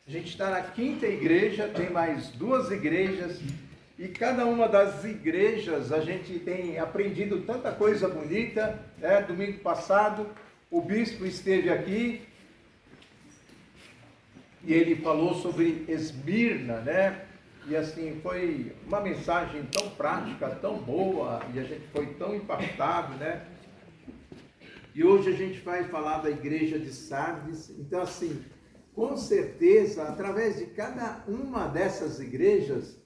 A gente está na quinta igreja, tem mais duas igrejas, e cada uma das igrejas a gente tem aprendido tanta coisa bonita, né? Domingo passado o bispo esteve aqui e ele falou sobre Esmirna, né? E assim, foi uma mensagem tão prática, tão boa, e a gente foi tão impactado, né? E hoje a gente vai falar da igreja de Sardes. Então assim, com certeza, através de cada uma dessas igrejas,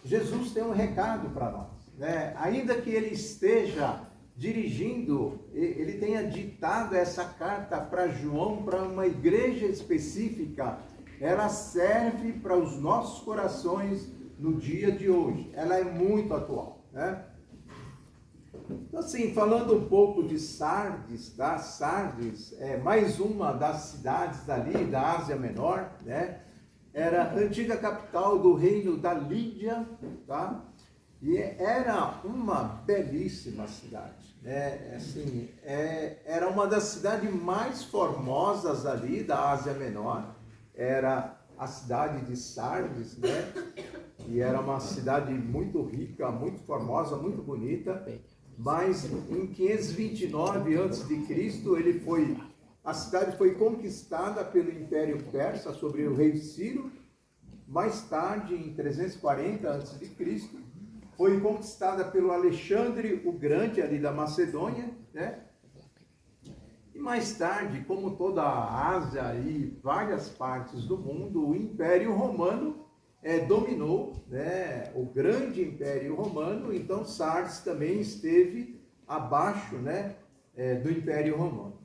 Jesus tem um recado para nós, né? Ainda que ele esteja dirigindo, ele tenha ditado essa carta para João, para uma igreja específica, ela serve para os nossos corações no dia de hoje. Ela é muito atual, né? Então, assim, falando um pouco de Sardes, tá? Sardes é mais uma das cidades dali, da Ásia Menor, né? Era a antiga capital do reino da Lídia, tá? E era uma belíssima cidade, né? Assim, era uma das cidades mais formosas ali da Ásia Menor, era a cidade de Sardes, né? E era uma cidade muito rica, muito formosa, muito bonita. Mas em 529 a.C., a cidade foi conquistada pelo Império Persa sobre o rei Ciro. Mais tarde, em 340 a.C., foi conquistada pelo Alexandre o Grande, ali da Macedônia, né? E mais tarde, como toda a Ásia e várias partes do mundo, o Império Romano dominou, né, o grande Império Romano. Então Sardes também esteve abaixo, né, do Império Romano.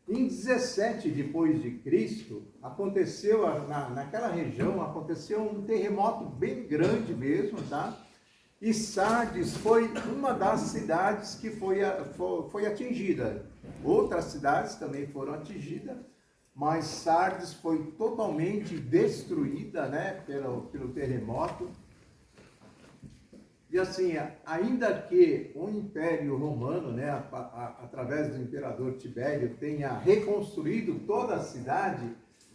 Em 17 depois de Cristo, aconteceu naquela região, aconteceu um terremoto bem grande mesmo, tá? E Sardes foi uma das cidades que foi atingida. Outras cidades também foram atingidas, mas Sardes foi totalmente destruída, né, pelo terremoto. E assim, ainda que o Império Romano, né, através do imperador Tibério, tenha reconstruído toda a cidade,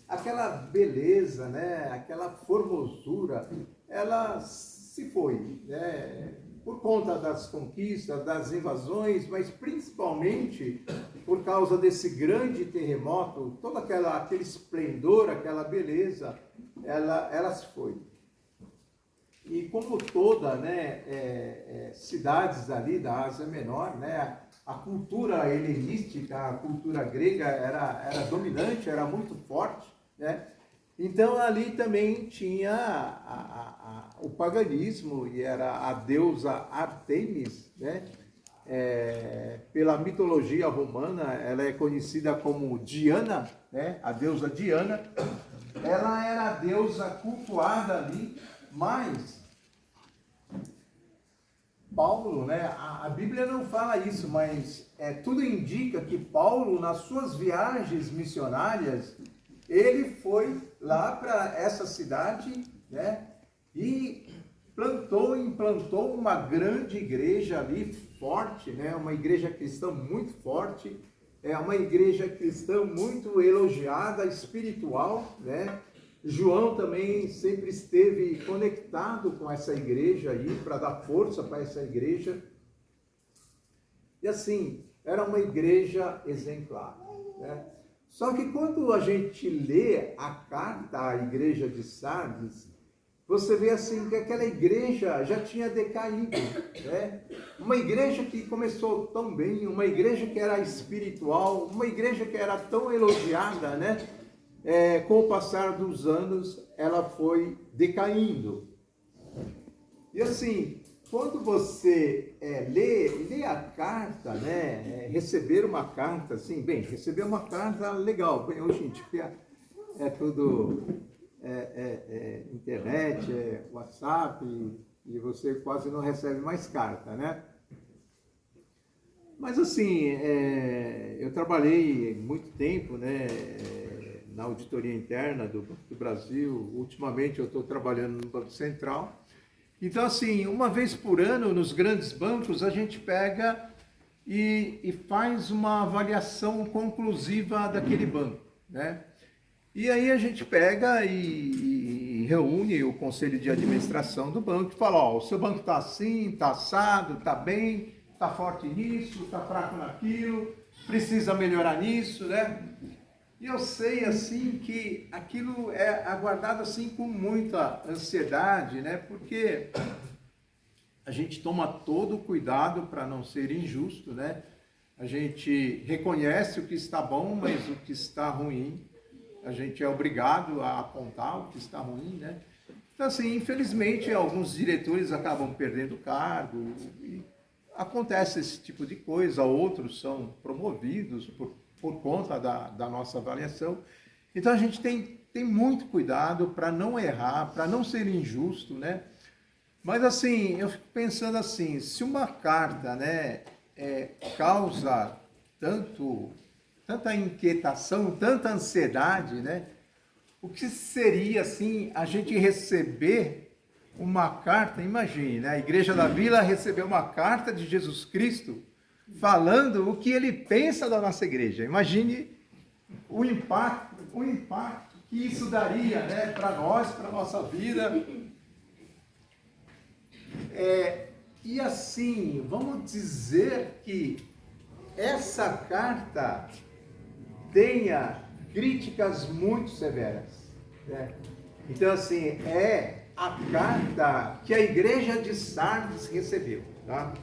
aquela beleza, né, aquela formosura, ela se foi, né, por conta das conquistas, das invasões, mas principalmente por causa desse grande terremoto, todo aquele esplendor, aquela beleza, ela se foi. E como toda, né, cidades ali da Ásia Menor, né, a cultura helenística, a cultura grega era dominante, era muito forte, né? Então ali também tinha o paganismo, e era a deusa Ártemis, né? Pela mitologia romana, ela é conhecida como Diana, né? A deusa Diana. Ela era a deusa cultuada ali, mas Paulo, né? A Bíblia não fala isso, mas tudo indica que Paulo, nas suas viagens missionárias, ele foi lá para essa cidade, né? E implantou uma grande igreja ali, forte, né? Uma igreja cristã muito forte, uma igreja cristã muito elogiada, espiritual, né? João também sempre esteve conectado com essa igreja aí, para dar força para essa igreja. E assim, era uma igreja exemplar, né? Só que quando a gente lê a carta à igreja de Sardes, você vê assim que aquela igreja já tinha decaído, né? Uma igreja que começou tão bem, uma igreja que era espiritual, uma igreja que era tão elogiada, né? Com o passar dos anos, ela foi decaindo. E assim, quando você lê a carta, né, receber uma carta, assim, bem, receber uma carta legal, bem, hoje em dia tudo internet, WhatsApp, e você quase não recebe mais carta, né? Mas assim, eu trabalhei muito tempo, né, na auditoria interna do Banco do Brasil. Ultimamente eu estou trabalhando no Banco Central. Então, assim, uma vez por ano, nos grandes bancos, a gente pega e faz uma avaliação conclusiva daquele banco, né? E aí a gente pega e reúne o conselho de administração do banco e fala, ó, o seu banco está assim, está assado, está bem, está forte nisso, está fraco naquilo, precisa melhorar nisso, né? E eu sei, assim, que aquilo é aguardado, assim, com muita ansiedade, né? Porque a gente toma todo o cuidado para não ser injusto, né? A gente reconhece o que está bom, mas o que está ruim, a gente é obrigado a apontar o que está ruim, né? Então, assim, infelizmente, alguns diretores acabam perdendo o cargo, e acontece esse tipo de coisa, outros são promovidos por conta da nossa avaliação. Então, a gente tem muito cuidado para não errar, para não ser injusto, né? Mas, assim, eu fico pensando assim, se uma carta, né, causa tanta inquietação, tanta ansiedade, né? O que seria, assim, a gente receber uma carta, imagine, né? A Igreja da Vila recebeu uma carta de Jesus Cristo falando o que ele pensa da nossa igreja. Imagine o impacto que isso daria, né, para nós, para a nossa vida. E assim, vamos dizer que essa carta tenha críticas muito severas, né? Então, assim, é a carta que a igreja de Sardes recebeu, tá?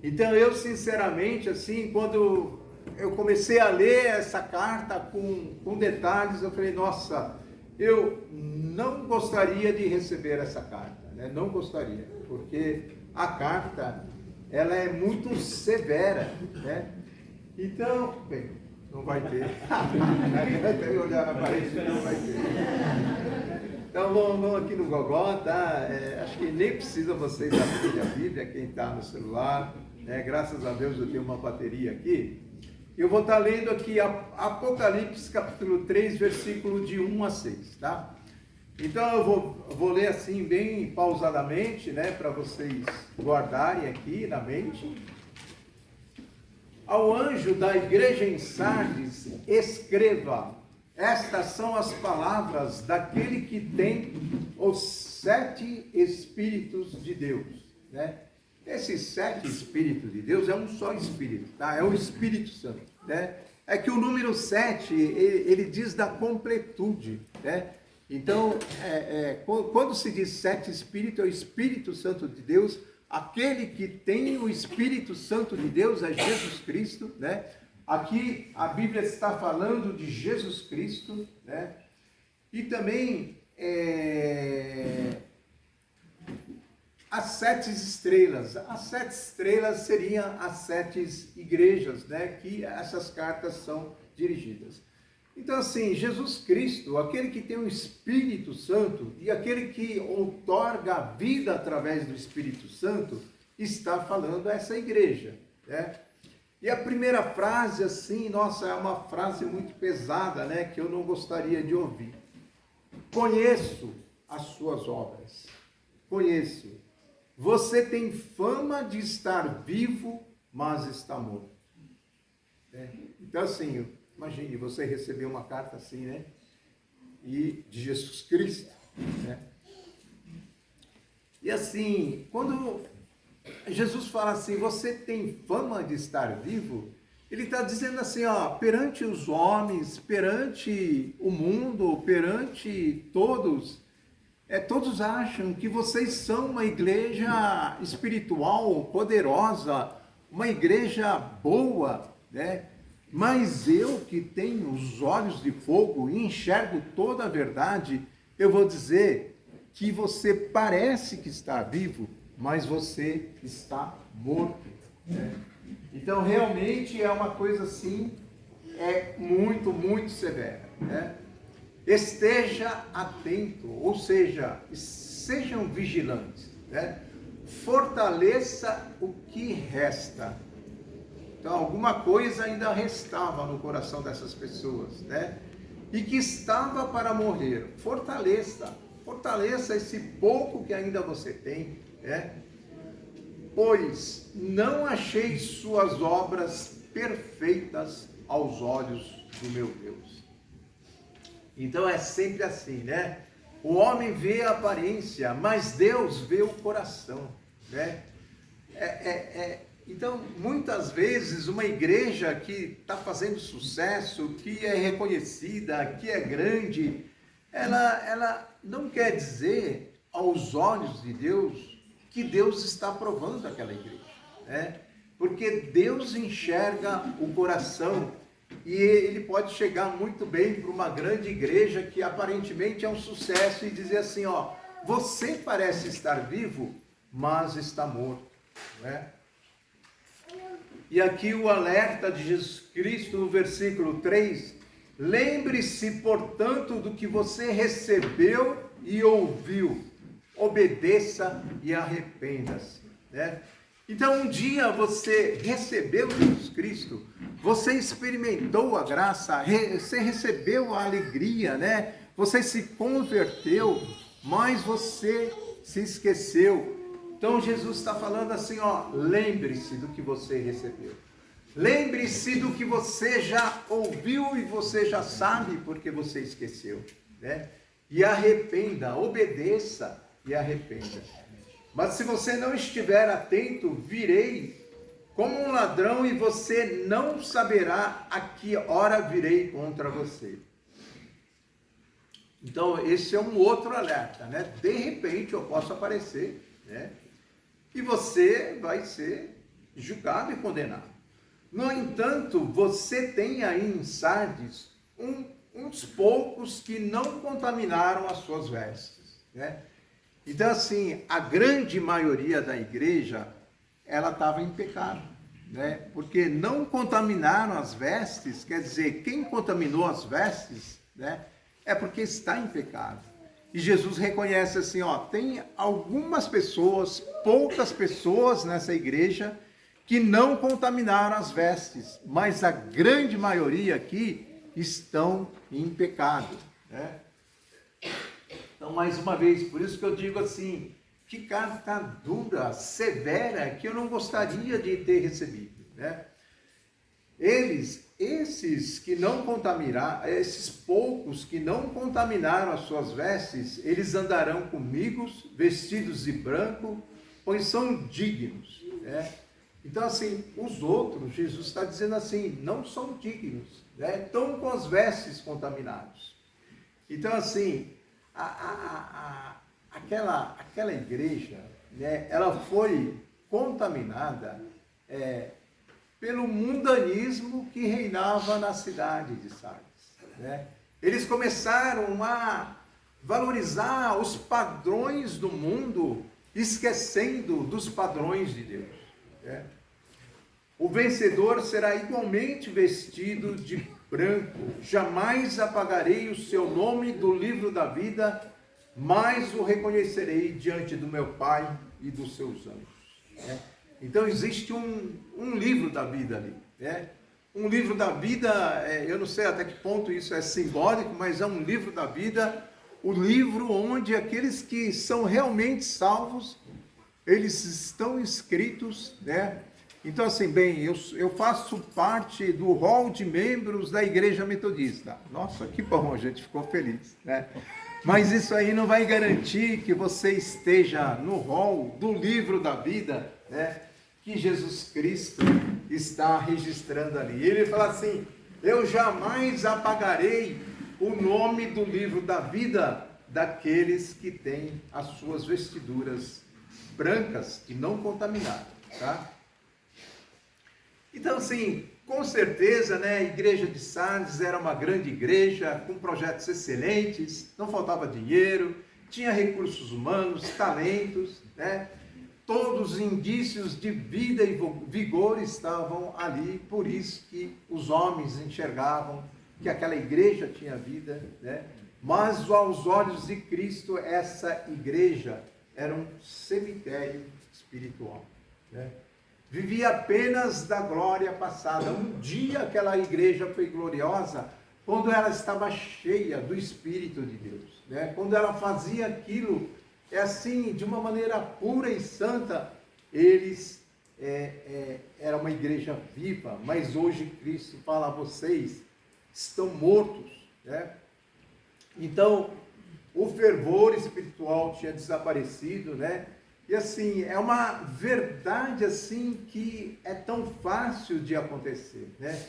Então, eu, sinceramente, assim, quando eu comecei a ler essa carta com detalhes, eu falei, nossa, eu não gostaria de receber essa carta, né? Não gostaria, porque a carta, ela é muito severa, né? Então, bem, não vai ter. Até olhar na parede, não vai ter. Então, vamos aqui no Gogó, tá? Acho que nem precisa vocês abrirem a Bíblia, quem está no celular, né? Graças a Deus eu tenho uma bateria aqui. Eu vou estar lendo aqui Apocalipse capítulo 3, versículo de 1 a 6, tá? Então eu vou ler assim bem pausadamente, né, para vocês guardarem aqui na mente. Ao anjo da igreja em Sardes, escreva: estas são as palavras daquele que tem os 7 Espíritos de Deus, né? Esses 7 Espíritos de Deus é um só Espírito, tá? É o Espírito Santo, né? É que o número 7, ele diz da completude, né? Então, quando se diz 7 Espíritos, é o Espírito Santo de Deus. Aquele que tem o Espírito Santo de Deus é Jesus Cristo, né? Aqui a Bíblia está falando de Jesus Cristo, né? E também as 7 estrelas. As 7 estrelas seriam as 7 igrejas, né? Que essas cartas são dirigidas. Então, assim, Jesus Cristo, aquele que tem o Espírito Santo e aquele que outorga a vida através do Espírito Santo, está falando a essa igreja, né? E a primeira frase, assim, nossa, é uma frase muito pesada, né? Que eu não gostaria de ouvir. Conheço as suas obras. Conheço. Você tem fama de estar vivo, mas está morto. Então, assim, imagine, você receber uma carta assim, né? E de Jesus Cristo, né? E assim, quando Jesus fala assim, você tem fama de estar vivo, ele está dizendo assim, ó, perante os homens, perante o mundo, perante todos, todos acham que vocês são uma igreja espiritual, poderosa, uma igreja boa, né? Mas eu que tenho os olhos de fogo e enxergo toda a verdade, eu vou dizer que você parece que está vivo, mas você está morto, né? Então, realmente é uma coisa assim, muito, muito severa, né? Esteja atento, ou seja, sejam vigilantes, né? Fortaleça o que resta. Então, alguma coisa ainda restava no coração dessas pessoas, né? E que estava para morrer. Fortaleça esse pouco que ainda você tem, né? Pois não achei suas obras perfeitas aos olhos do meu Deus. Então é sempre assim, né? O homem vê a aparência, mas Deus vê o coração, né? Então, muitas vezes, uma igreja que está fazendo sucesso, que é reconhecida, que é grande, ela não quer dizer aos olhos de Deus que Deus está aprovando aquela igreja, né? Porque Deus enxerga o coração e ele pode chegar muito bem para uma grande igreja que aparentemente é um sucesso e dizer assim, ó, você parece estar vivo, mas está morto, né? E aqui o alerta de Jesus Cristo no versículo 3, lembre-se, portanto, do que você recebeu e ouviu, obedeça e arrependa-se, né? Então, um dia você recebeu Jesus Cristo, você experimentou a graça, você recebeu a alegria, né? Você se converteu, mas você se esqueceu. Então, Jesus está falando assim, ó, lembre-se do que você recebeu. Lembre-se do que você já ouviu e você já sabe porque você esqueceu, né? E arrependa, obedeça e arrependa. Mas se você não estiver atento, virei como um ladrão e você não saberá a que hora virei contra você. Então, esse é um outro alerta, né? De repente eu posso aparecer, né? E você vai ser julgado e condenado. No entanto, você tem aí em Sardes uns poucos que não contaminaram as suas vestes, né? Então, assim, a grande maioria da igreja, ela estava em pecado, né? Porque não contaminaram as vestes, quer dizer, quem contaminou as vestes, né? É porque está em pecado. E Jesus reconhece assim, ó, tem algumas pessoas, poucas pessoas nessa igreja, que não contaminaram as vestes, mas a grande maioria aqui estão em pecado, né? Então, mais uma vez, por isso que eu digo assim, que carta dura, severa, que eu não gostaria de ter recebido, né? Esses que não contaminaram, esses poucos que não contaminaram as suas vestes, eles andarão comigo, vestidos de branco, pois são dignos, né? Então, assim, os outros, Jesus está dizendo assim, não são dignos, né? Estão com as vestes contaminadas. Então, assim, aquela igreja, né, ela foi contaminada pelo mundanismo que reinava na cidade de Sardes, né? Eles começaram a valorizar os padrões do mundo, esquecendo dos padrões de Deus, né? O vencedor será igualmente vestido de branco, jamais apagarei o seu nome do livro da vida, mas o reconhecerei diante do meu Pai e dos seus anjos, né? Então existe um livro da vida ali, né? Um livro da vida, eu não sei até que ponto isso é simbólico, mas é um livro da vida, o livro onde aqueles que são realmente salvos, eles estão inscritos, né? Então, assim, bem, eu faço parte do hall de membros da Igreja Metodista. Nossa, que bom, a gente ficou feliz, né? Mas isso aí não vai garantir que você esteja no hall do livro da vida, né? Que Jesus Cristo está registrando ali. Ele fala assim, eu jamais apagarei o nome do livro da vida daqueles que têm as suas vestiduras brancas e não contaminadas, tá? Então, assim, com certeza, né, a igreja de Sardes era uma grande igreja, com projetos excelentes, não faltava dinheiro, tinha recursos humanos, talentos, né? Todos os indícios de vida e vigor estavam ali, por isso que os homens enxergavam que aquela igreja tinha vida, né? Mas aos olhos de Cristo, essa igreja era um cemitério espiritual, né? Vivia apenas da glória passada. Um dia aquela igreja foi gloriosa quando ela estava cheia do Espírito de Deus, né? Quando ela fazia aquilo, assim, de uma maneira pura e santa, eles era uma igreja viva. Mas hoje Cristo fala a vocês, estão mortos, né? Então, o fervor espiritual tinha desaparecido, né? E assim, é uma verdade assim que é tão fácil de acontecer, né?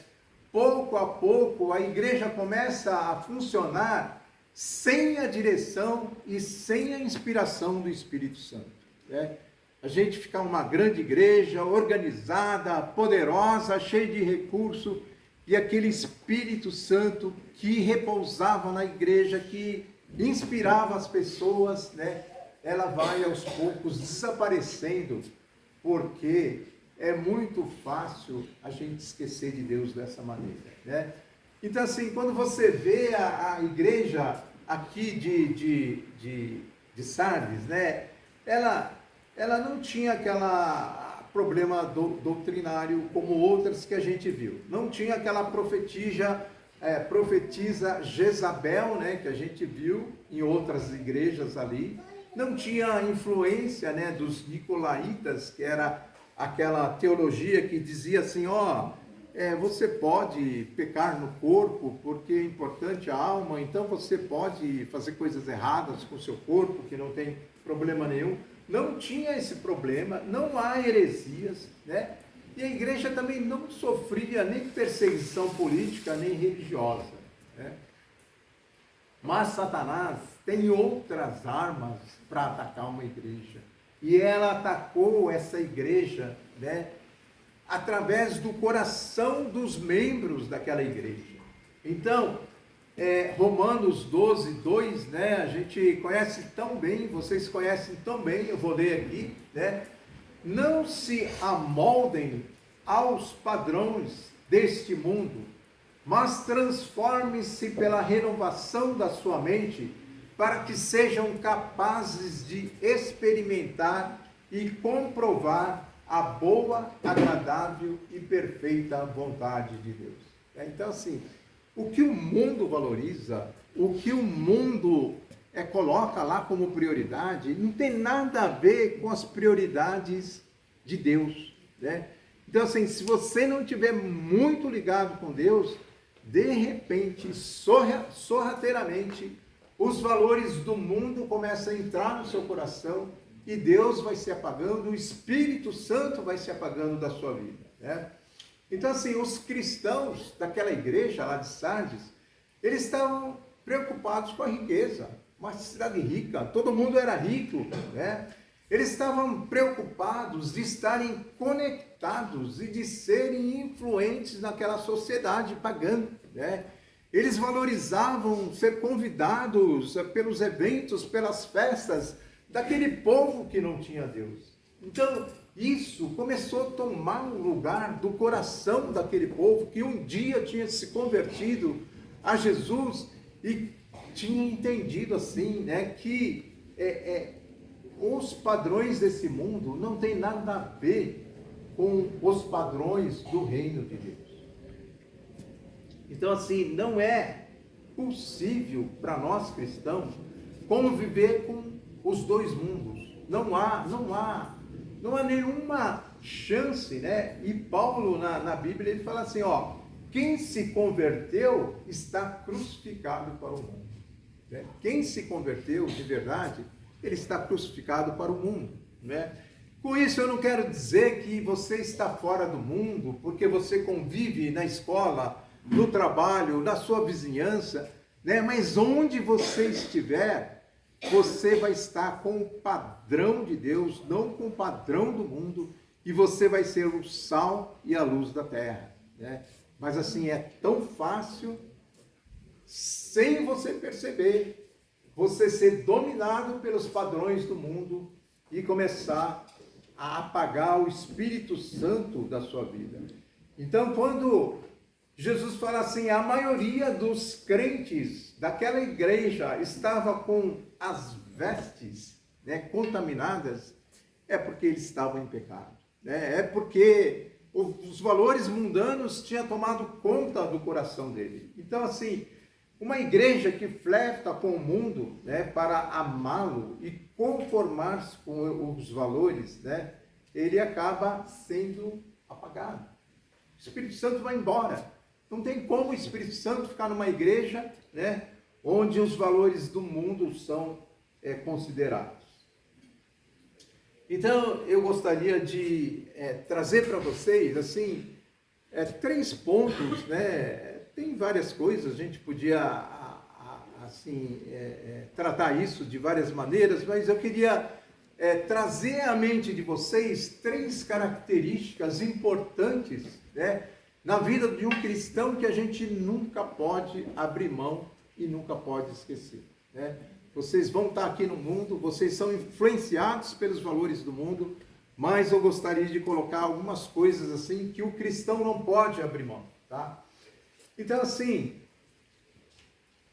Pouco a pouco a igreja começa a funcionar sem a direção e sem a inspiração do Espírito Santo, né? A gente fica uma grande igreja, organizada, poderosa, cheia de recursos, e aquele Espírito Santo que repousava na igreja, que inspirava as pessoas, né? Ela vai aos poucos desaparecendo, porque é muito fácil a gente esquecer de Deus dessa maneira, né? Então assim, quando você vê a igreja aqui de Sardes, né? Ela não tinha aquela problema doutrinário como outras que a gente viu. Não tinha aquela profetisa Jezabel, né, que a gente viu em outras igrejas ali. Não tinha influência, né, dos nicolaítas, que era aquela teologia que dizia assim, você pode pecar no corpo porque é importante a alma, então você pode fazer coisas erradas com o seu corpo, que não tem problema nenhum. Não tinha esse problema, não há heresias, né? E a igreja também não sofria nem perseguição política, nem religiosa, né? Mas Satanás tem outras armas para atacar uma igreja. E ela atacou essa igreja, né, através do coração dos membros daquela igreja. Então, Romanos 12, 2, né, a gente conhece tão bem, vocês conhecem tão bem, eu vou ler aqui, né? Não se amoldem aos padrões deste mundo, mas transforme-se pela renovação da sua mente, para que sejam capazes de experimentar e comprovar a boa, agradável e perfeita vontade de Deus. Então assim, o que o mundo valoriza, o que o mundo coloca lá como prioridade, não tem nada a ver com as prioridades de Deus, né? Então assim, se você não estiver muito ligado com Deus, de repente, sorrateiramente, os valores do mundo começam a entrar no seu coração e Deus vai se apagando, o Espírito Santo vai se apagando da sua vida, né? Então assim, os cristãos daquela igreja lá de Sardes, eles estavam preocupados com a riqueza, uma cidade rica, todo mundo era rico, né? Eles estavam preocupados de estarem conectados e de serem influentes naquela sociedade pagã, né? Eles valorizavam ser convidados pelos eventos, pelas festas daquele povo que não tinha Deus. Então, isso começou a tomar um lugar do coração daquele povo que um dia tinha se convertido a Jesus e tinha entendido assim, né, que os padrões desse mundo não tem nada a ver com os padrões do reino de Deus. Então assim, não é possível para nós cristãos conviver com os dois mundos. Não há nenhuma chance, né? E Paulo na Bíblia ele fala assim, quem se converteu está crucificado para o mundo, né? Quem se converteu de verdade, ele está crucificado para o mundo, né? Com isso eu não quero dizer que você está fora do mundo, porque você convive na escola, no trabalho, na sua vizinhança, né? Mas onde você estiver, você vai estar com o padrão de Deus, não com o padrão do mundo, e você vai ser o sal e a luz da terra, né? Mas assim, é tão fácil, sem você perceber, você ser dominado pelos padrões do mundo e começar a apagar o Espírito Santo da sua vida. Então, quando Jesus fala assim, a maioria dos crentes daquela igreja estava com as vestes, né, contaminadas, é porque eles estavam em pecado, né? É porque os valores mundanos tinham tomado conta do coração dele. Então, assim, uma igreja que flerta com o mundo, né, para amá-lo e conformar-se com os valores, né, ele acaba sendo apagado. O Espírito Santo vai embora. Não tem como o Espírito Santo ficar numa igreja, né, onde os valores do mundo são considerados. Então, eu gostaria de trazer para vocês, assim, 3 pontos, né? Tem várias coisas, a gente podia, assim, tratar isso de várias maneiras, mas eu queria trazer à mente de vocês 3 características importantes, né, na vida de um cristão que a gente nunca pode abrir mão e nunca pode esquecer, né? Vocês vão estar aqui no mundo, vocês são influenciados pelos valores do mundo, mas eu gostaria de colocar algumas coisas assim que o cristão não pode abrir mão, tá? Então, assim,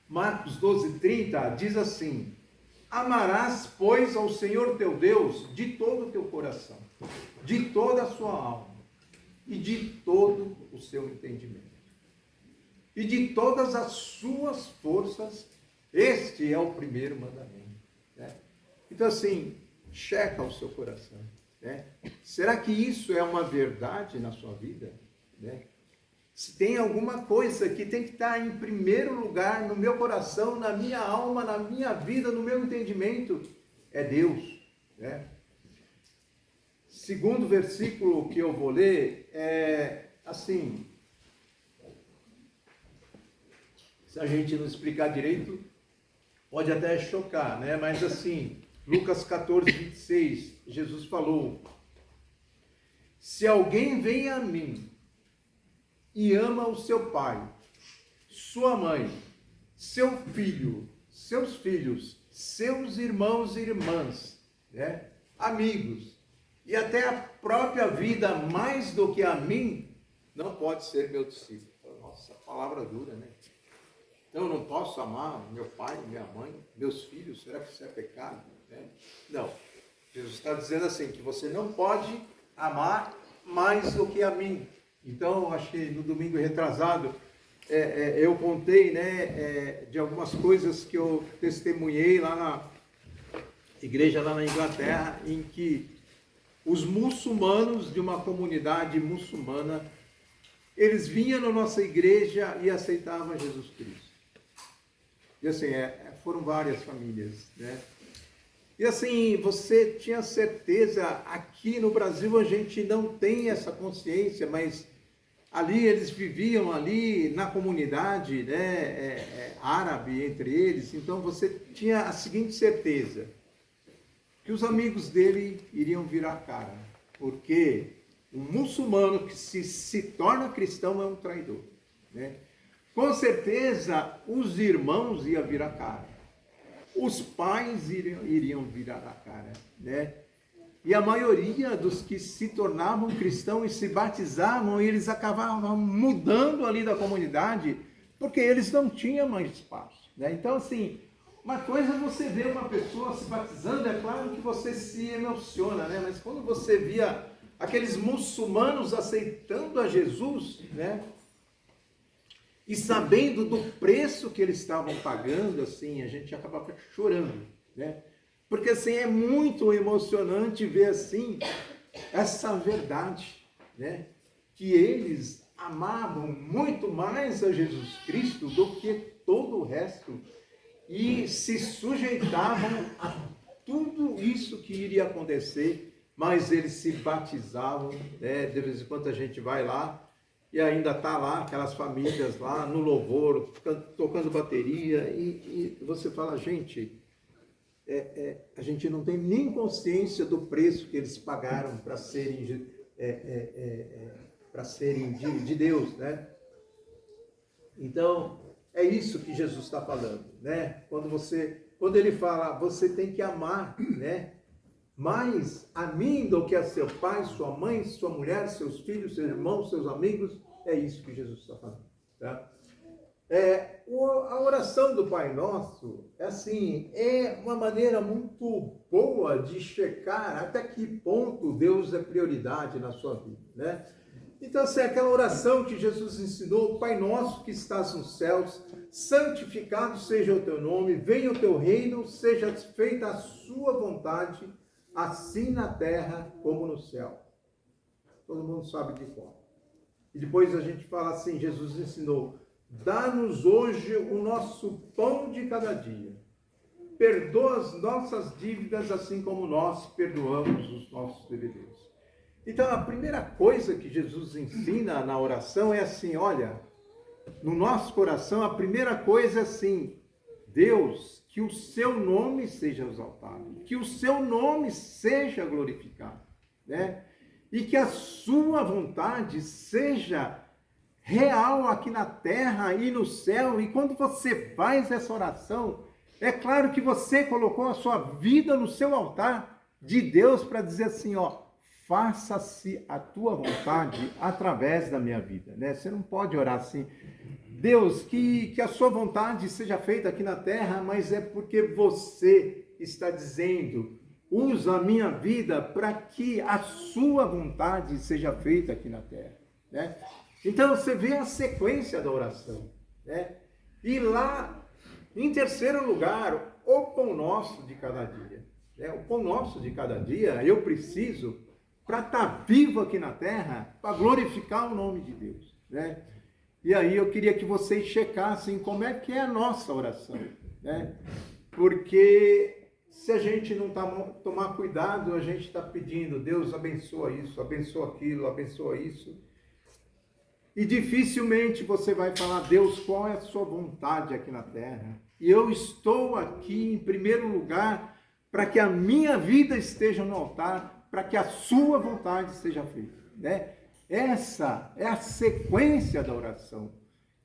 Marcos 12:30 diz assim: amarás, pois, ao Senhor teu Deus de todo o teu coração, de toda a sua alma e de todo o seu entendimento e de todas as suas forças. Este é o primeiro mandamento, né? Então, assim, checa o seu coração, né? Será que isso é uma verdade na sua vida, né? Se tem alguma coisa que tem que estar em primeiro lugar no meu coração, na minha alma, na minha vida, no meu entendimento, é Deus, né? Segundo versículo que eu vou ler é assim, se a gente não explicar direito, pode até chocar, né? Mas assim, Lucas 14:26, Jesus falou: se alguém vem a mim e ama o seu pai, sua mãe, seu filho, seus filhos, seus irmãos e irmãs, né, amigos, e até a própria vida mais do que a mim, não pode ser meu discípulo. Nossa, palavra dura, né? Então eu não posso amar meu pai, minha mãe, meus filhos, será que isso é pecado, né? Não, Jesus está dizendo assim, que você não pode amar mais do que a mim. Então, acho que no domingo retrasado, eu contei, né, de algumas coisas que eu testemunhei lá na igreja, lá na Inglaterra, em que os muçulmanos de uma comunidade muçulmana, eles vinham na nossa igreja e aceitavam Jesus Cristo. E assim, foram várias famílias, né? E assim, você tinha certeza, aqui no Brasil a gente não tem essa consciência, mas ali eles viviam ali na comunidade, né, árabe entre eles, então você tinha a seguinte certeza, que os amigos dele iriam virar a cara, porque um muçulmano que se torna cristão é um traidor, né? Com certeza os irmãos iam virar a cara, os pais iriam virar a cara, né? E a maioria dos que se tornavam cristãos e se batizavam, eles acabavam mudando ali da comunidade, porque eles não tinham mais espaço, né? Então, assim, uma coisa é você ver uma pessoa se batizando, é claro que você se emociona, né? Mas quando você via aqueles muçulmanos aceitando a Jesus, né? E sabendo do preço que eles estavam pagando, assim, a gente acabava chorando, né? Porque, assim, é muito emocionante ver, assim, essa verdade, né? Que eles amavam muito mais a Jesus Cristo do que todo o resto e se sujeitavam a tudo isso que iria acontecer, mas eles se batizavam, né? De vez em quando a gente vai lá, e ainda está lá, aquelas famílias lá no louvor, tocando bateria, e você fala, gente, a gente não tem nem consciência do preço que eles pagaram para serem, de Deus, né? Então, é isso que Jesus está falando, né? Quando ele fala, você tem que amar, né? Mais a mim do que a seu pai, sua mãe, sua mulher, seus filhos, seus irmãos, seus amigos, é isso que Jesus está falando, tá? A oração do Pai Nosso, assim, é uma maneira muito boa de checar até que ponto Deus é prioridade na sua vida, né? Então, assim, aquela oração que Jesus ensinou, Pai Nosso que estás nos céus, santificado seja o teu nome, venha o teu reino, seja feita a sua vontade, assim na terra como no céu. Todo mundo sabe de cor. E depois a gente fala assim, Jesus ensinou, dá-nos hoje o nosso pão de cada dia. Perdoa as nossas dívidas, assim como nós perdoamos os nossos devedores. Então, a primeira coisa que Jesus ensina na oração é assim, olha, no nosso coração, a primeira coisa é assim, Deus, que o seu nome seja exaltado, que o seu nome seja glorificado, né? E que a sua vontade seja real aqui na terra e no céu. E quando você faz essa oração, é claro que você colocou a sua vida no seu altar de Deus para dizer assim, ó, faça-se a tua vontade através da minha vida, né? Você não pode orar assim, Deus, que a sua vontade seja feita aqui na terra, mas é porque você está dizendo, usa a minha vida para que a sua vontade seja feita aqui na terra, né? Então você vê a sequência da oração, né? E lá, em terceiro lugar, o pão nosso de cada dia, né? O pão nosso de cada dia, eu preciso para estar vivo aqui na terra, para glorificar o nome de Deus, né? E aí eu queria que vocês checassem como é que é a nossa oração, né? Porque se a gente não tomar cuidado, a gente está pedindo, Deus abençoa isso, abençoa aquilo, abençoa isso. E dificilmente você vai falar, Deus, qual é a sua vontade aqui na terra? E eu estou aqui em primeiro lugar para que a minha vida esteja no altar, para que a sua vontade seja feita, né? Essa é a sequência da oração.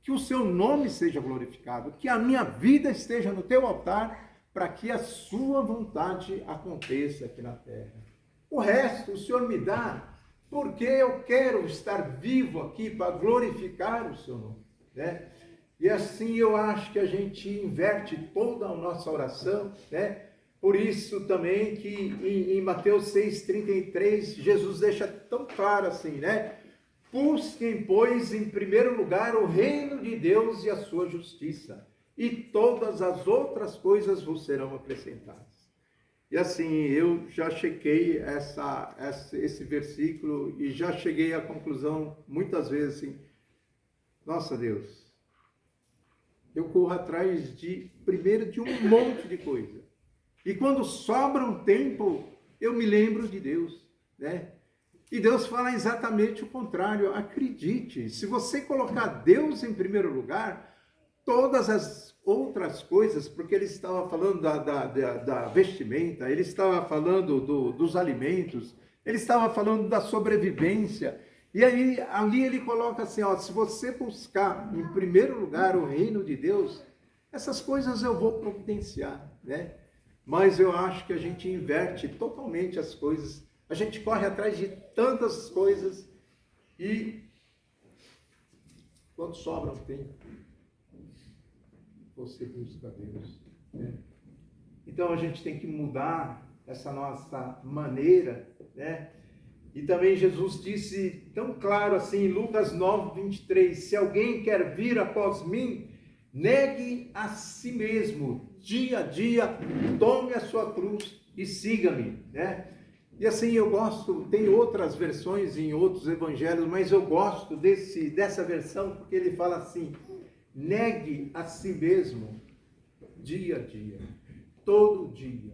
Que o seu nome seja glorificado, que a minha vida esteja no teu altar, para que a sua vontade aconteça aqui na terra. O resto o Senhor me dá, porque eu quero estar vivo aqui para glorificar o seu nome, né? E assim eu acho que a gente inverte toda a nossa oração, né? Por isso também que em Mateus 6,33, Jesus deixa tão claro assim, né? Busquem, pois, em primeiro lugar o reino de Deus e a sua justiça, e todas as outras coisas vos serão acrescentadas. E assim, eu já chequei esse versículo e já cheguei à conclusão, muitas vezes assim, nossa Deus, eu corro atrás primeiro de um monte de coisa. E quando sobra um tempo, eu me lembro de Deus, né? E Deus fala exatamente o contrário. Acredite, se você colocar Deus em primeiro lugar, todas as outras coisas, porque ele estava falando da vestimenta, ele estava falando dos alimentos, ele estava falando da sobrevivência. E aí, ali ele coloca assim, ó, se você buscar em primeiro lugar o reino de Deus, essas coisas eu vou providenciar, né? Mas eu acho que a gente inverte totalmente as coisas. A gente corre atrás de tantas coisas e quando sobra um tempo, você busca Deus, né? Então a gente tem que mudar essa nossa maneira, né? E também Jesus disse tão claro assim em Lucas 9:23, se alguém quer vir após mim, negue a si mesmo, dia a dia, tome a sua cruz e siga-me, né? E assim eu gosto, tem outras versões em outros evangelhos, mas eu gosto dessa versão porque ele fala assim, negue a si mesmo, dia a dia, todo dia.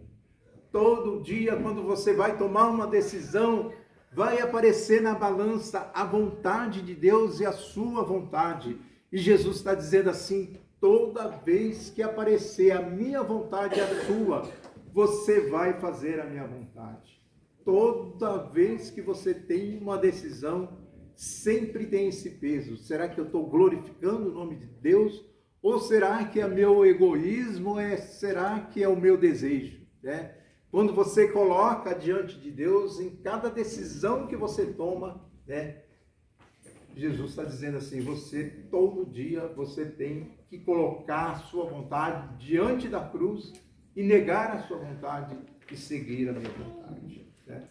Todo dia, quando você vai tomar uma decisão, vai aparecer na balança a vontade de Deus e a sua vontade. E Jesus está dizendo assim, toda vez que aparecer a minha vontade e a sua, você vai fazer a minha vontade. Toda vez que você tem uma decisão, sempre tem esse peso. Será que eu estou glorificando o nome de Deus? Ou será que é meu egoísmo? Será que é o meu desejo, né? Quando você coloca diante de Deus, em cada decisão que você toma, né? Jesus está dizendo assim, todo dia, você tem que colocar a sua vontade diante da cruz e negar a sua vontade e seguir a minha vontade, né?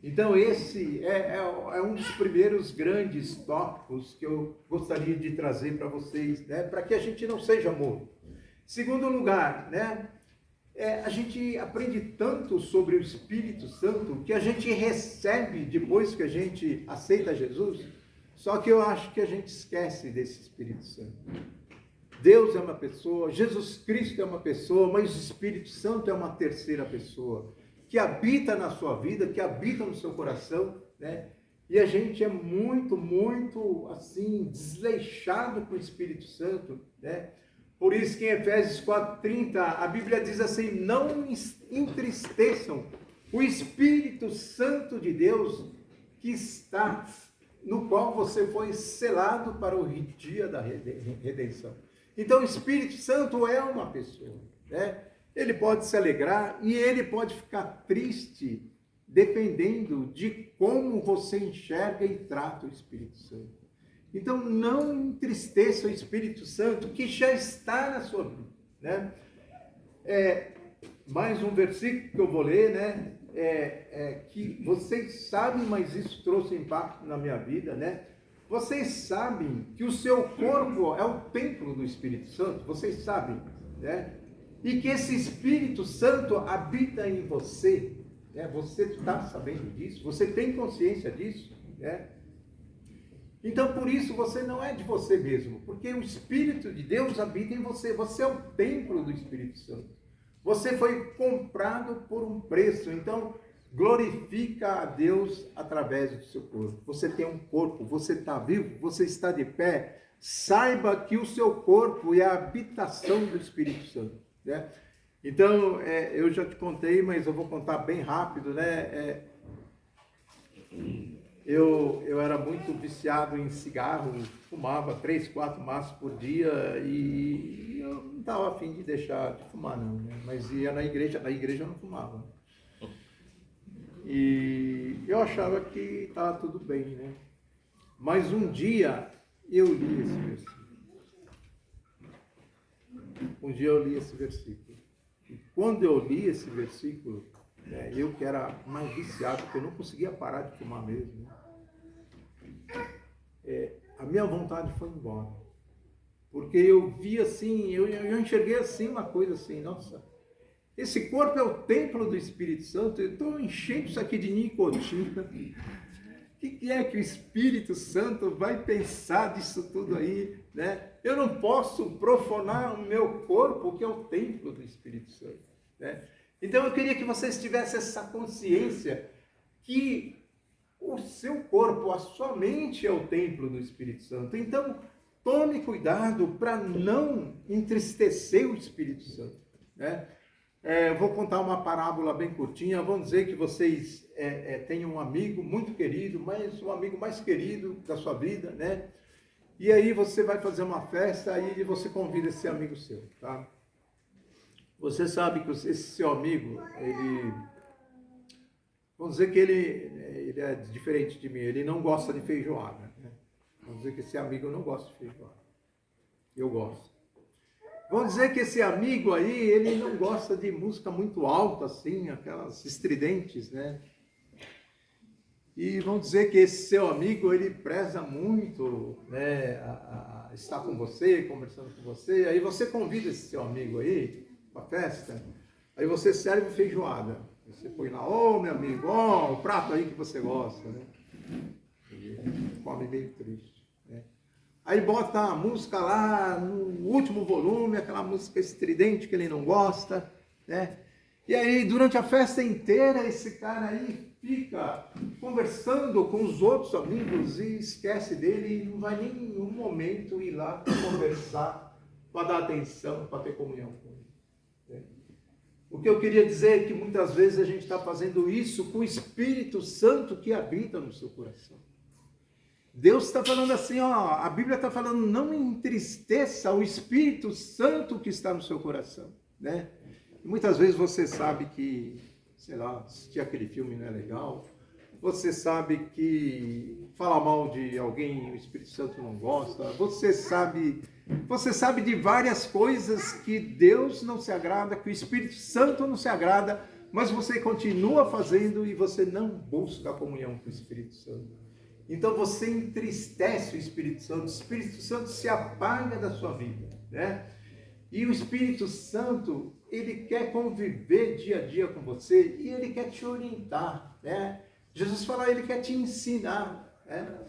Então esse é um dos primeiros grandes tópicos que eu gostaria de trazer para vocês, né? Para que a gente não seja morto. Segundo lugar, né? A gente aprende tanto sobre o Espírito Santo que a gente recebe depois que a gente aceita Jesus, só que eu acho que a gente esquece desse Espírito Santo. Deus é uma pessoa, Jesus Cristo é uma pessoa, mas o Espírito Santo é uma terceira pessoa, que habita na sua vida, que habita no seu coração, né? E a gente é muito, muito, assim, desleixado com o Espírito Santo, né? Por isso que em Efésios 4:30, a Bíblia diz assim: não entristeçam o Espírito Santo de Deus, que está, no qual você foi selado para o dia da redenção. Então, o Espírito Santo é uma pessoa, né? Ele pode se alegrar e ele pode ficar triste, dependendo de como você enxerga e trata o Espírito Santo. Então, não entristeça o Espírito Santo, que já está na sua vida, né? Mais um versículo que eu vou ler, né? Que vocês sabem, mas isso trouxe impacto na minha vida, né? Vocês sabem que o seu corpo é o templo do Espírito Santo, vocês sabem, né? E que esse Espírito Santo habita em você, né? Você está sabendo disso, você tem consciência disso, né? Então, por isso, você não é de você mesmo, porque o Espírito de Deus habita em você, você é o templo do Espírito Santo. Você foi comprado por um preço, então glorifica a Deus através do seu corpo. Você tem um corpo, você está vivo, você está de pé. Saiba que o seu corpo é a habitação do Espírito Santo, né? Então, eu já te contei, mas eu vou contar bem rápido, né? Eu era muito viciado em cigarro, fumava 3, 4 maços por dia e eu não estava a fim de deixar de fumar, não, né? Mas ia na igreja eu não fumava. E eu achava que estava tudo bem, né? Mas um dia eu li esse versículo. E quando eu li esse versículo, eu que era mais viciado, porque eu não conseguia parar de fumar mesmo, né? A minha vontade foi embora. Porque eu vi assim, eu enxerguei assim uma coisa assim, nossa, esse corpo é o templo do Espírito Santo, eu estou enchendo isso aqui de nicotina. O que é que o Espírito Santo vai pensar disso tudo aí, né? Eu não posso profanar o meu corpo, que é o templo do Espírito Santo, né? Então eu queria que vocês tivessem essa consciência que o seu corpo, a sua mente é o templo do Espírito Santo. Então tome cuidado para não entristecer o Espírito Santo, né? Eu vou contar uma parábola bem curtinha. Vamos dizer que vocês têm um amigo muito querido, mas o amigo mais querido da sua vida, né? E aí você vai fazer uma festa e você convida esse amigo seu, tá? Você sabe que esse seu amigo, vamos dizer que ele é diferente de mim, ele não gosta de feijoada, né? Vamos dizer que esse amigo não gosta de feijoada. Eu gosto. Vamos dizer que esse amigo aí, ele não gosta de música muito alta, assim, aquelas estridentes, né? E vamos dizer que esse seu amigo, ele preza muito, né, a estar com você, conversando com você. Aí você convida esse seu amigo aí para a festa, aí você serve feijoada. Você põe lá, meu amigo, o prato aí que você gosta, né? E come meio triste. Aí bota a música lá no último volume, aquela música estridente que ele não gosta, né? E aí, durante a festa inteira, esse cara aí fica conversando com os outros amigos e esquece dele e não vai nem em nenhum momento ir lá conversar, para dar atenção, para ter comunhão com ele, né? O que eu queria dizer é que muitas vezes a gente está fazendo isso com o Espírito Santo que habita no seu coração. Deus está falando assim, a Bíblia está falando, não entristeça o Espírito Santo que está no seu coração, né? E muitas vezes você sabe que, sei lá, assistir aquele filme não é legal, você sabe que falar mal de alguém o Espírito Santo não gosta, você sabe de várias coisas que Deus não se agrada, que o Espírito Santo não se agrada, mas você continua fazendo e você não busca a comunhão com o Espírito Santo. Então você entristece o Espírito Santo se apaga da sua vida, né? E o Espírito Santo, ele quer conviver dia a dia com você e ele quer te orientar, né? Jesus fala, ele quer te ensinar, né?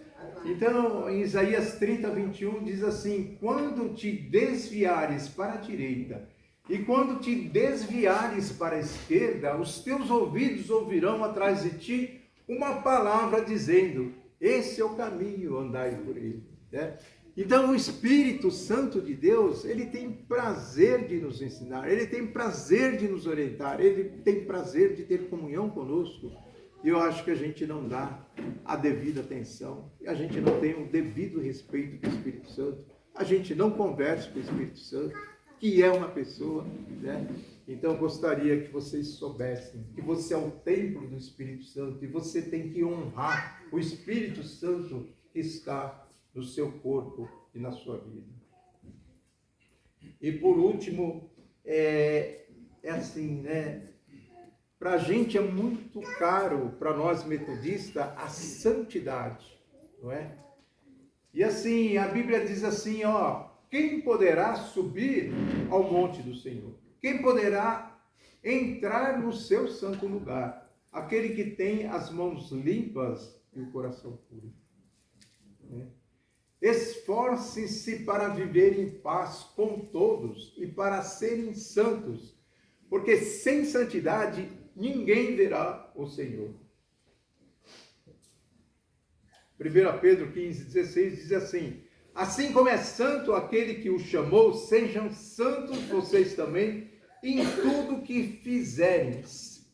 Então, em Isaías 30, 21, diz assim: quando te desviares para a direita e quando te desviares para a esquerda, os teus ouvidos ouvirão atrás de ti uma palavra dizendo: esse é o caminho, andai por ele. Né? Então, o Espírito Santo de Deus, ele tem prazer de nos ensinar, ele tem prazer de nos orientar, ele tem prazer de ter comunhão conosco. E eu acho que a gente não dá a devida atenção, a gente não tem o devido respeito do Espírito Santo, a gente não conversa com o Espírito Santo, que é uma pessoa, né? Então, eu gostaria que vocês soubessem que você é o templo do Espírito Santo e você tem que honrar o Espírito Santo que está no seu corpo e na sua vida. E por último, é assim, né? Para a gente é muito caro, para nós metodistas, a santidade, não é? E assim, a Bíblia diz assim, ó: quem poderá subir ao monte do Senhor? Quem poderá entrar no seu santo lugar? Aquele que tem as mãos limpas e o coração puro. Né? Esforcem-se para viver em paz com todos e para serem santos, porque sem santidade ninguém verá o Senhor. 1 Pedro 15, 16 diz assim: assim como é santo aquele que o chamou, sejam santos vocês também em tudo que fizerem,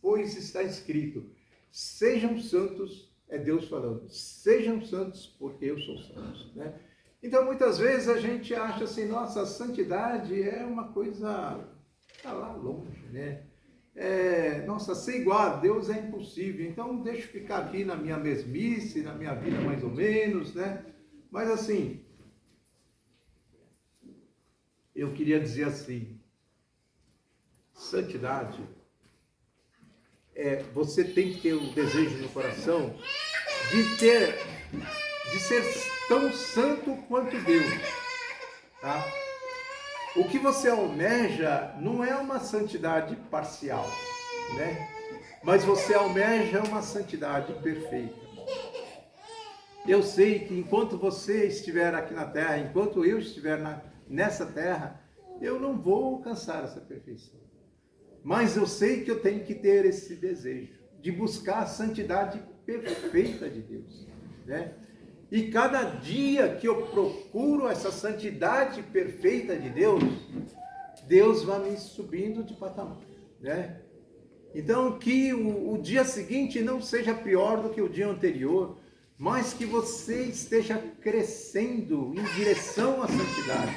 pois está escrito: sejam santos, é Deus falando, sejam santos porque eu sou santo. Né? Então muitas vezes a gente acha assim, nossa, a santidade é uma coisa, está lá longe, né? Nossa, ser igual a Deus é impossível, então deixa eu ficar aqui na minha mesmice, na minha vida mais ou menos, né? Mas assim, eu queria dizer assim, santidade, você tem que ter o desejo no coração de ser tão santo quanto Deus, tá? O que você almeja não é uma santidade parcial, né? Mas você almeja uma santidade perfeita. Eu sei que enquanto você estiver aqui na terra, enquanto eu estiver nessa terra, eu não vou alcançar essa perfeição. Mas eu sei que eu tenho que ter esse desejo de buscar a santidade perfeita de Deus, né? E cada dia que eu procuro essa santidade perfeita de Deus, Deus vai me subindo de patamar, né? Então, que o dia seguinte não seja pior do que o dia anterior, mas que você esteja crescendo em direção à santidade.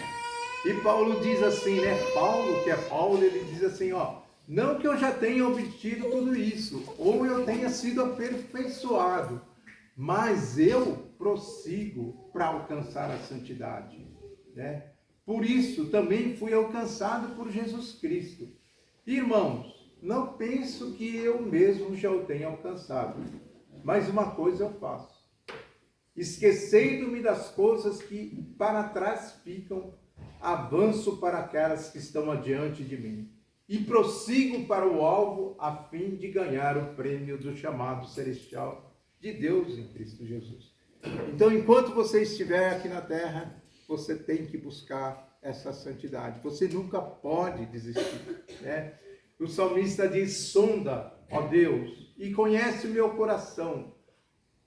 E Paulo diz assim, né? Paulo, que é Paulo, ele diz assim, ó: não que eu já tenha obtido tudo isso, ou eu tenha sido aperfeiçoado, mas eu prossigo para alcançar a santidade, né? Por isso também fui alcançado por Jesus Cristo. Irmãos, não penso que eu mesmo já o tenha alcançado, mas uma coisa eu faço, esquecendo-me das coisas que para trás ficam, avanço para aquelas que estão adiante de mim e prossigo para o alvo a fim de ganhar o prêmio do chamado celestial de Deus em Cristo Jesus. Então, enquanto você estiver aqui na terra, você tem que buscar essa santidade. Você nunca pode desistir, né? O salmista diz: sonda, ó Deus, e conhece o meu coração.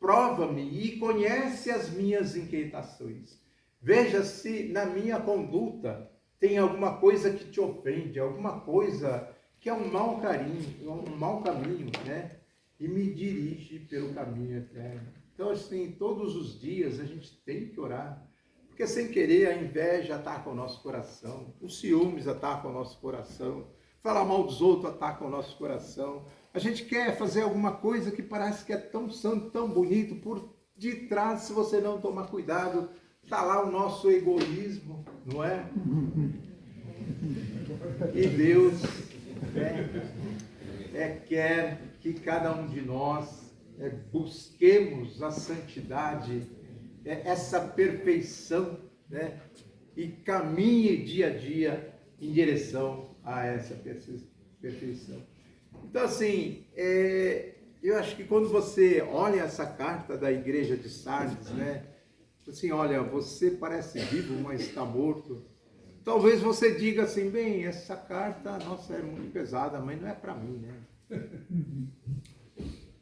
Prova-me e conhece as minhas inquietações. Veja se na minha conduta tem alguma coisa que te ofende, alguma coisa que é um mau caminho, né? E me dirige pelo caminho eterno. Então, assim, todos os dias a gente tem que orar, porque sem querer a inveja ataca o nosso coração, os ciúmes atacam o nosso coração, falar mal dos outros ataca o nosso coração. A gente quer fazer alguma coisa que parece que é tão santo, tão bonito, por detrás, se você não tomar cuidado, está lá o nosso egoísmo, não é? E Deus quer que cada um de nós busquemos a santidade, essa perfeição, né? E caminhe dia a dia em direção a essa perfeição. Então, assim, eu acho que quando você olha essa carta da igreja de Sardes, né? assim, olha, você parece vivo, mas está morto. Talvez você diga assim, bem, essa carta, nossa, é muito pesada, mas não é para mim, né?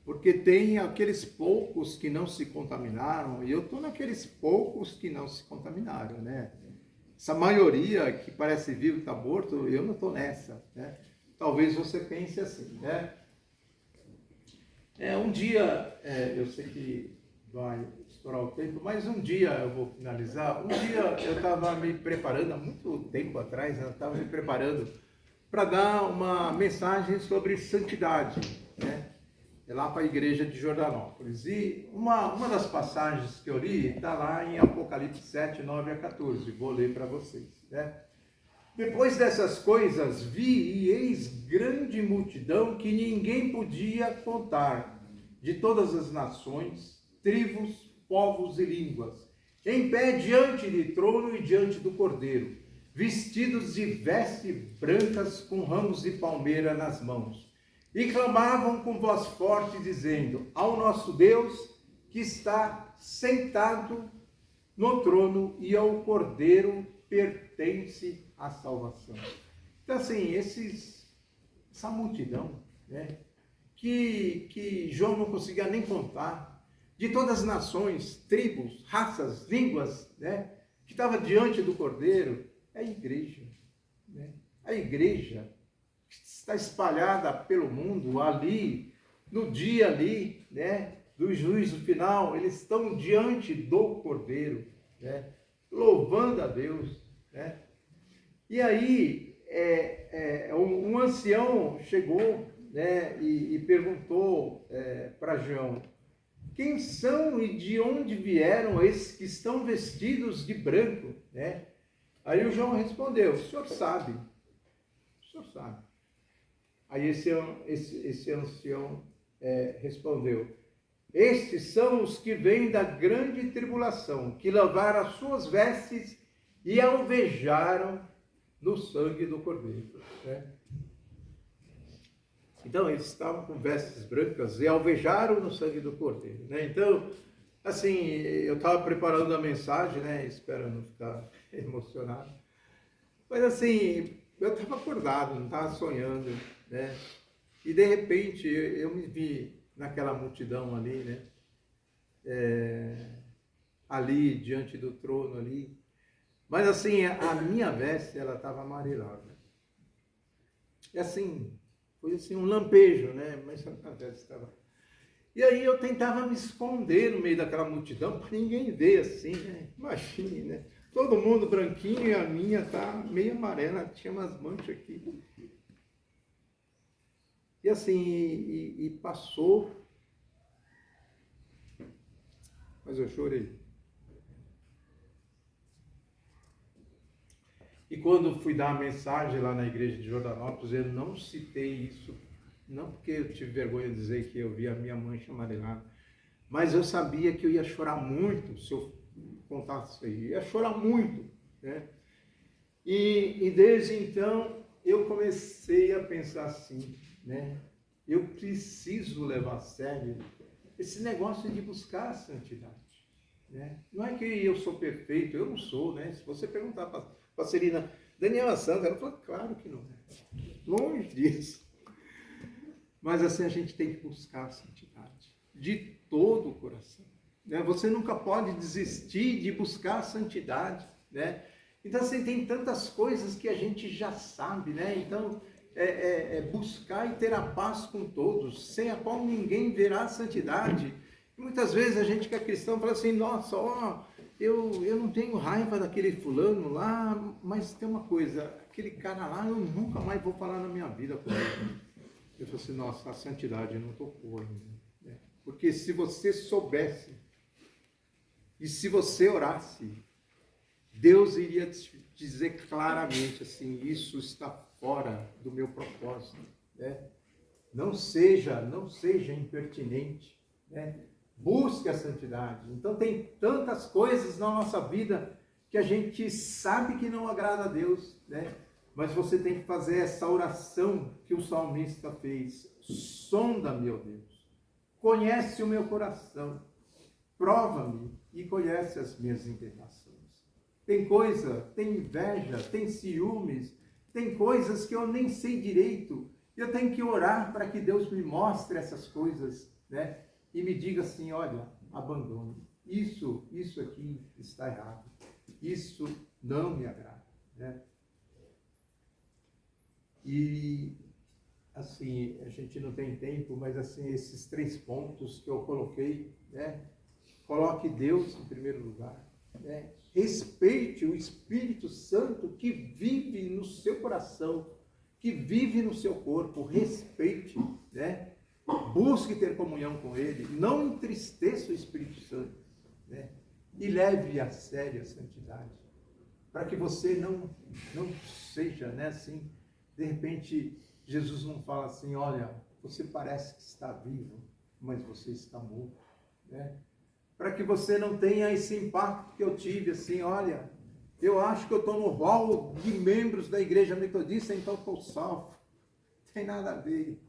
Porque tem aqueles poucos que não se contaminaram, e eu estou naqueles poucos que não se contaminaram, né? Essa maioria que parece vivo e está morto, eu não estou nessa, né? Talvez você pense assim, né? Um dia, eu sei que vai estourar o tempo, mas um dia eu vou finalizar. Um dia eu estava me preparando, há muito tempo atrás, eu estava me preparando para dar uma mensagem sobre santidade, né? Lá para a igreja de Jordanópolis. E uma das passagens que eu li está lá em Apocalipse 7, 9 a 14. Vou ler para vocês, né? Depois dessas coisas vi e eis grande multidão que ninguém podia contar, de todas as nações, tribos, povos e línguas, em pé diante do trono e diante do Cordeiro, vestidos de vestes brancas com ramos de palmeira nas mãos, e clamavam com voz forte, dizendo: ao nosso Deus que está sentado no trono e ao Cordeiro pertence a salvação. Então, assim, essa multidão, né, que João não conseguia nem contar, de todas as nações, tribos, raças, línguas, né, que estava diante do Cordeiro, é a igreja, né? A igreja está espalhada pelo mundo, ali, no dia ali, né, do juízo final, eles estão diante do Cordeiro, né, louvando a Deus, né? E aí, um ancião chegou, né, e perguntou para João: quem são e de onde vieram esses que estão vestidos de branco, né? Aí o João respondeu: o senhor sabe, o senhor sabe. Aí esse ancião respondeu: estes são os que vêm da grande tribulação, que lavaram as suas vestes e alvejaram no sangue do Cordeiro, né? Então, eles estavam com vestes brancas e alvejaram no sangue do Cordeiro, né? Então, assim, eu estava preparando a mensagem, né? Espero não ficar emocionado. Mas, assim, eu estava acordado, não estava sonhando, né? E, de repente, eu me vi naquela multidão ali, né? Ali, diante do trono ali. Mas, assim, a minha veste, ela estava amarelada. E, assim, foi assim um lampejo, né? Mas a veste estava... E aí eu tentava me esconder no meio daquela multidão para ninguém ver, assim, né? Imagine, né? Todo mundo branquinho e a minha tá meio amarela, tinha umas manchas aqui. E assim, e passou, mas eu chorei. E quando fui dar a mensagem lá na igreja de Jordanópolis, eu não citei isso, não porque eu tive vergonha de dizer que eu vi a minha mancha amarelada, mas eu sabia que eu ia chorar muito se eu contasse isso aí, eu ia chorar muito, né? E desde então eu comecei a pensar assim, né? Eu preciso levar a sério esse negócio de buscar a santidade, né? Não é que eu sou perfeito, eu não sou, né? Se você perguntar para a Celina, Daniela Santa, ela fala, claro que não é. Longe disso. Mas assim, a gente tem que buscar a santidade de todo o coração, né? Você nunca pode desistir de buscar a santidade, né? Então, assim, tem tantas coisas que a gente já sabe, né? Então, buscar e ter a paz com todos, sem a qual ninguém verá a santidade. E muitas vezes a gente que é cristão fala assim, nossa, ó, eu não tenho raiva daquele fulano lá, mas tem uma coisa, aquele cara lá eu nunca mais vou falar na minha vida com ele. Eu falo assim, nossa, a santidade não tocou ainda, né? Porque se você soubesse, e se você orasse, Deus iria te dizer claramente assim, isso está fora do meu propósito, né? Não seja impertinente, né? Busque a santidade. Então tem tantas coisas na nossa vida que a gente sabe que não agrada a Deus, né? Mas você tem que fazer essa oração que o salmista fez. Sonda-me, ó Deus, conhece o meu coração, prova-me e conhece as minhas inclinações. Tem coisa, tem inveja, tem ciúmes, tem coisas que eu nem sei direito. Eu tenho que orar para que Deus me mostre essas coisas, né? E me diga assim, olha, abandone. Isso aqui está errado. Isso não me agrada, né? E, assim, a gente não tem tempo, mas, assim, esses 3 pontos que eu coloquei, né? Coloque Deus em primeiro lugar, né? Respeite o Espírito Santo que vive no seu coração, que vive no seu corpo. Respeite, né? Busque ter comunhão com Ele, não entristeça o Espírito Santo, né? E leve a sério a santidade, para que você não seja, né, assim, de repente, Jesus não fala assim, olha, você parece que está vivo, mas você está morto, né? Para que você não tenha esse impacto que eu tive, assim, olha, eu acho que eu estou no hall de membros da igreja metodista, então estou salvo. Não tem nada a ver.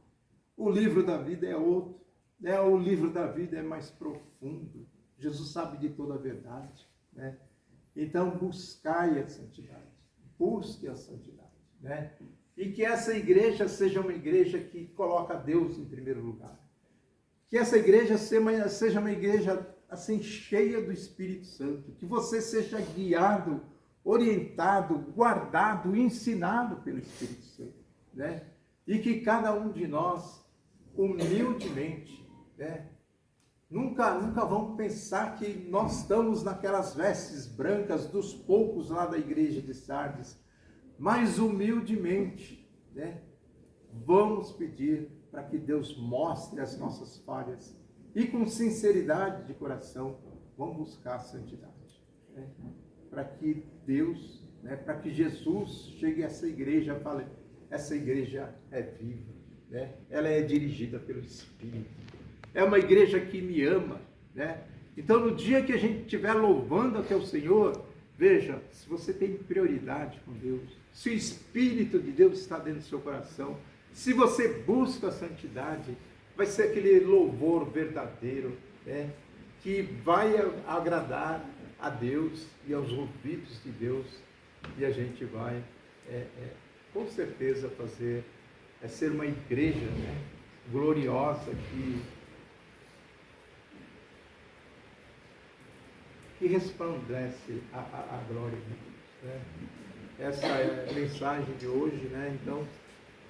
O livro da vida é outro, né? O livro da vida é mais profundo. Jesus sabe de toda a verdade, né? Então, buscai a santidade. Busque a santidade, né? E que essa igreja seja uma igreja que coloca Deus em primeiro lugar. Que essa igreja seja uma igreja assim cheia do Espírito Santo. Que você seja guiado, orientado, guardado, ensinado pelo Espírito Santo, né? E que cada um de nós, humildemente, né? Nunca vamos pensar que nós estamos naquelas vestes brancas dos poucos lá da igreja de Sardes, mas humildemente, né? Vamos pedir para que Deus mostre as nossas falhas e com sinceridade de coração, vamos buscar a santidade, né? Para que Deus, né? Para que Jesus chegue a essa igreja e fale, essa igreja é viva, né? Ela é dirigida pelo Espírito. É uma igreja que me ama, né? Então, no dia que a gente estiver louvando até o Senhor, veja, se você tem prioridade com Deus, se o Espírito de Deus está dentro do seu coração, se você busca a santidade, vai ser aquele louvor verdadeiro, né? Que vai agradar a Deus e aos ouvidos de Deus, e a gente vai, com certeza, ser uma igreja, né? Gloriosa, que resplandece a glória de Deus, né? Essa é a mensagem de hoje, né? Então,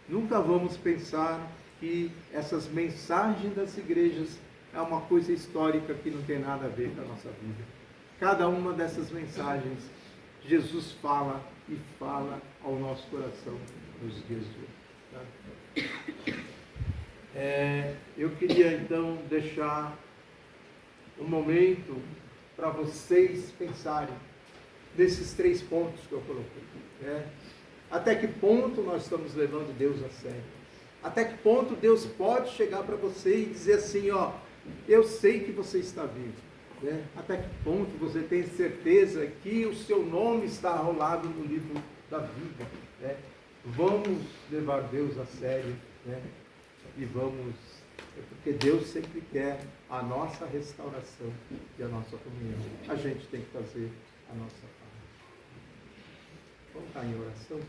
nunca vamos pensar que essas mensagens das igrejas é uma coisa histórica que não tem nada a ver com a nossa vida. Cada uma dessas mensagens, Jesus fala e fala ao nosso coração nos dias de hoje, tá? Eu queria então deixar um momento para vocês pensarem nesses 3 pontos que eu coloquei, né? Até que ponto nós estamos levando Deus a sério? Até que ponto Deus pode chegar para você e dizer assim, ó, eu sei que você está vivo, né? Até que ponto você tem certeza que o seu nome está rolado no livro da vida, né? Vamos levar Deus a sério, né? E vamos, porque Deus sempre quer a nossa restauração e a nossa comunhão. A gente tem que fazer a nossa parte. Vamos estar em oração?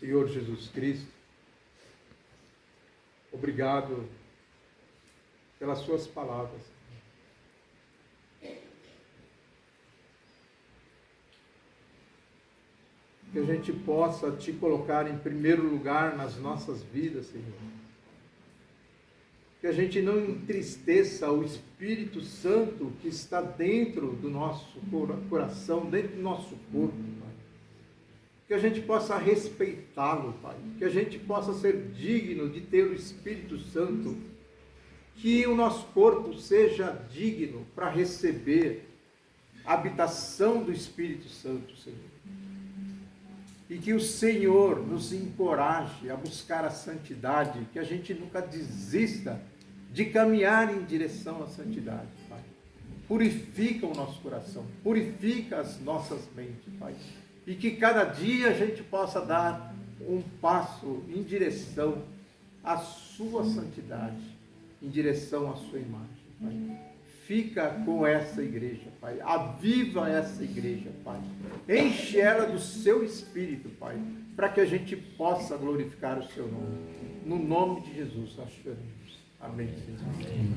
Senhor Jesus Cristo, obrigado pelas suas palavras. Que a gente possa te colocar em primeiro lugar nas nossas vidas, Senhor. Que a gente não entristeça o Espírito Santo que está dentro do nosso coração, dentro do nosso corpo, Pai. Que a gente possa respeitá-lo, Pai. Que a gente possa ser digno de ter o Espírito Santo que o nosso corpo seja digno para receber a habitação do Espírito Santo, Senhor. E que o Senhor nos encoraje a buscar a santidade, que a gente nunca desista de caminhar em direção à santidade, Pai. Purifica o nosso coração, purifica as nossas mentes, Pai. E que cada dia a gente possa dar um passo em direção à sua santidade, em direção à sua imagem, Pai. Fica com essa igreja, Pai. Aviva essa igreja, Pai. Enche ela do seu Espírito, Pai, para que a gente possa glorificar o seu nome. No nome de Jesus, nós choramos. Amém, Senhor. Amém.